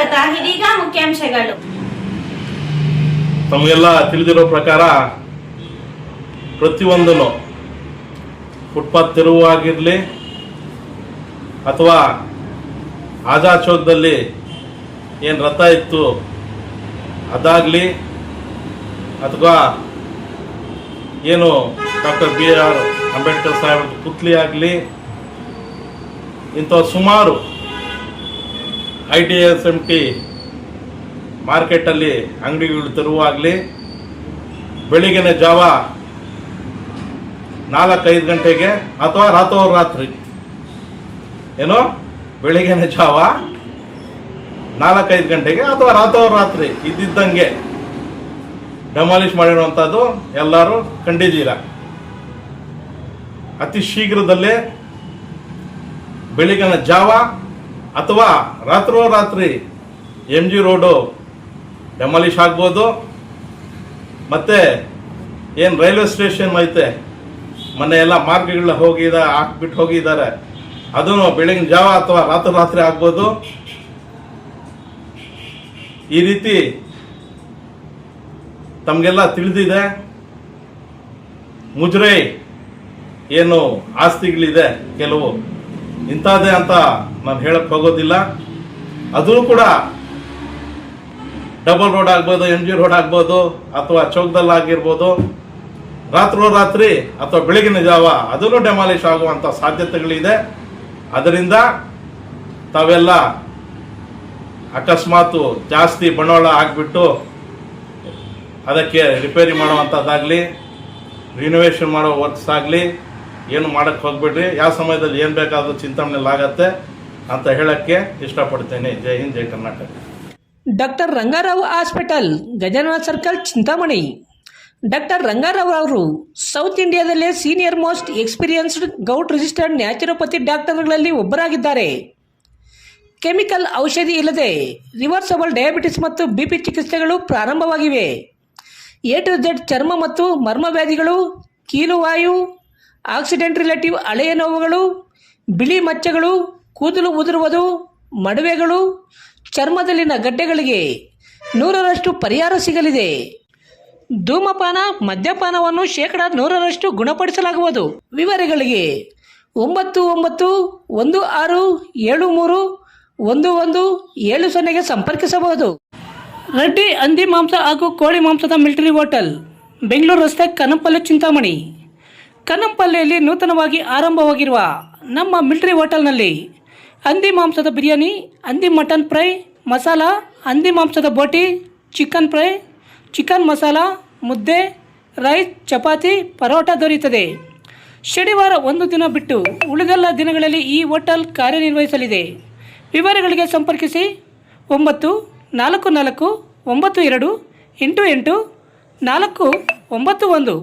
ಸ್ವಾಗತ. ಇದೀಗ ಮುಖ್ಯಾಂಶಗಳು. ತಮಗೆಲ್ಲ ತಿಳಿದಿರೋ ಪ್ರಕಾರ ಪ್ರತಿಯೊಂದನ್ನು ಫುಟ್ಪಾತ್ ತೆರವಾಗಿರಲಿ ಅಥವಾ ಆಜಾದ್ ಚೌಕದಲ್ಲಿ ಏನು ರಥ ಇತ್ತು ಅದಾಗಲಿ ಅಥವಾ ಏನು ಡಾಕ್ಟರ್ BR ಅಂಬೇಡ್ಕರ್ ಸಾಹೇಬ್ ಪುತ್ಲಿ ಆಗಲಿ, ಇಂಥ ಸುಮಾರು ITSMT ಮಾರ್ಕೆಟಲ್ಲಿ ಅಂಗಡಿಗಳು ತೆರವಾಗಲಿ, ಬೆಳಿಗ್ಗೆನೆ ಜಾವ 4-5 ಗಂಟೆಗೆ ಅಥವಾ ರಾತ್ರಿ ಏನೋ ಬೆಳಿಗ್ಗೆನೆ ಜಾವ 4-5 ಗಂಟೆಗೆ ಅಥವಾ ರಾತ್ರಿ ಇದ್ದಿದ್ದಂಗೆ ಡೆಮಾಲಿಷ್ ಮಾಡಿರುವಂಥದ್ದು ಎಲ್ಲರೂ ಕಂಡಿದ್ದೀರ. ಅತಿ ಶೀಘ್ರದಲ್ಲೇ ಬೆಳಿಗ್ಗಿನ ಜಾವ ಅಥವಾ ರಾತ್ರಿ MG ರೋಡು ಡೆಮಾಲಿಷ್ ಆಗ್ಬೋದು. ಮತ್ತು ಏನು ರೈಲ್ವೆ ಸ್ಟೇಷನ್ ಐತೆ, ಮೊನ್ನೆ ಎಲ್ಲ ಮಾರ್ಗಗಳ ಹಾಕ್ಬಿಟ್ಟು ಹೋಗಿದ್ದಾರೆ, ಅದನ್ನು ಬೆಳಗಿನ ಜಾವ ಅಥವಾ ರಾತ್ರಿ ಆಗ್ಬೋದು. ಈ ರೀತಿ ತಮಗೆಲ್ಲ ತಿಳಿದಿದೆ. ಮುಜರೆ ಏನು ಆಸ್ತಿಗಳಿದೆ ಕೆಲವು, ಇಂಥದ್ದೇ ಅಂತ ನಾನು ಹೇಳಕ್ಕೆ ಹೋಗೋದಿಲ್ಲ. ಅದು ಕೂಡ ಡಬಲ್ ರೋಡ್ ಆಗ್ಬೋದು, MG ರೋಡ್ ಆಗ್ಬೋದು, ಅಥವಾ ಚೌಕದಲ್ಲಿ ಆಗಿರ್ಬೋದು. ರಾತ್ರಿ ಅಥವಾ ಬೆಳಗಿನ ಜಾವ ಅದನ್ನು ಡೆಮಾಲಿಷ್ ಆಗುವಂಥ ಸಾಧ್ಯತೆಗಳಿದೆ. ಅದರಿಂದ ತಾವೆಲ್ಲ ಅಕಸ್ಮಾತ್ ಜಾಸ್ತಿ ಬಂಡವಾಳ ಹಾಕ್ಬಿಟ್ಟು ಅದಕ್ಕೆ ರಿಪೇರಿ ಮಾಡುವಂಥದ್ದಾಗಲಿ, ರಿನೋವೇಷನ್ ಮಾಡೋ ವರ್ಕ್ಸ್ ಆಗಲಿ ಏನು ಮಾಡೋಕ್ಕೆ ಹೋಗ್ಬಿಡ್ರಿ. ಯಾವ ಸಮಯದಲ್ಲಿ ಏನು ಬೇಕಾದರೂ ಚಿಂತಾಮಣಿಲಾಗತ್ತೆ ಅಂತ ಹೇಳಕ್ಕೆ ಇಷ್ಟಪಡ್ತೇನೆ. Jai Hind, Jai Karnataka. Doctor Rangarao hospital, Gajanana circle, Chintamani. Doctor Rangarao ಅವರು ಸೌತ್ ಇಂಡಿಯಾದಲ್ಲೇ senior most experienced govt registered naturopathy ಡಾಕ್ಟರ್ಗಳಲ್ಲಿ ಒಬ್ಬರಾಗಿದ್ದಾರೆ. ಕೆಮಿಕಲ್ ಔಷಧಿ ಇಲ್ಲದೆ ರಿವರ್ಸಬಲ್ ಡಯಾಬಿಟಿಸ್ ಮತ್ತು BP ಚಿಕಿತ್ಸೆಗಳು ಪ್ರಾರಂಭವಾಗಿವೆ. A to Z ಚರ್ಮ ಮತ್ತು ಮರ್ಮವ್ಯಾಧಿಗಳು, ಕೀಲುವಾಯು, ಆಕ್ಸಿಡೆಂಟ್ ರಿಲೇಟಿವ್ ಹಳೆಯ ನೋವುಗಳು, ಬಿಳಿ ಮಚ್ಚಗಳು, ಕೂದಲು ಉದುರುವುದು, ಮಡುವೆಗಳು, ಚರ್ಮದಲ್ಲಿನ ಗಡ್ಡೆಗಳಿಗೆ 100% ಪರಿಹಾರ ಸಿಗಲಿದೆ. ಧೂಮಪಾನ, ಮದ್ಯಪಾನವನ್ನು 100% ಗುಣಪಡಿಸಲಾಗುವುದು. ವಿವರಗಳಿಗೆ 9916731170 ಸಂಪರ್ಕಿಸಬಹುದು. ರೆಡ್ಡಿ ಹಂದಿ ಮಾಂಸ ಹಾಗೂ ಕೋಳಿ ಮಾಂಸದ ಮಿಲಿಟರಿ ಹೋಟೆಲ್, ಬೆಂಗಳೂರು ರಸ್ತೆ, ಕನ್ನಂಪಲ್ಲೆ, ಚಿಂತಾಮಣಿ. ಕನ್ನಂಪಲ್ಲೆಯಲ್ಲಿ ನೂತನವಾಗಿ ಆರಂಭವಾಗಿರುವ ನಮ್ಮ ಮಿಲಿಟರಿ ಹೋಟೆಲ್ನಲ್ಲಿ ಹಂದಿ ಮಾಂಸದ ಬಿರಿಯಾನಿ, ಹಂದಿ ಮಟನ್ ಫ್ರೈ ಮಸಾಲ, ಹಂದಿ ಮಾಂಸದ ಬೋಟಿ, ಚಿಕನ್ ಫ್ರೈ, ಚಿಕನ್ ಮಸಾಲ, ಮುದ್ದೆ, ರೈಸ್, ಚಪಾತಿ, ಪರೋಟ ದೊರೆಯುತ್ತದೆ. ಶನಿವಾರ ಒಂದು ದಿನ ಬಿಟ್ಟು ಉಳಿದೆಲ್ಲ ದಿನಗಳಲ್ಲಿ ಈ ಹೋಟೆಲ್ ಕಾರ್ಯನಿರ್ವಹಿಸಲಿದೆ. ವಿವರಗಳಿಗೆ ಸಂಪರ್ಕಿಸಿ 94492888491.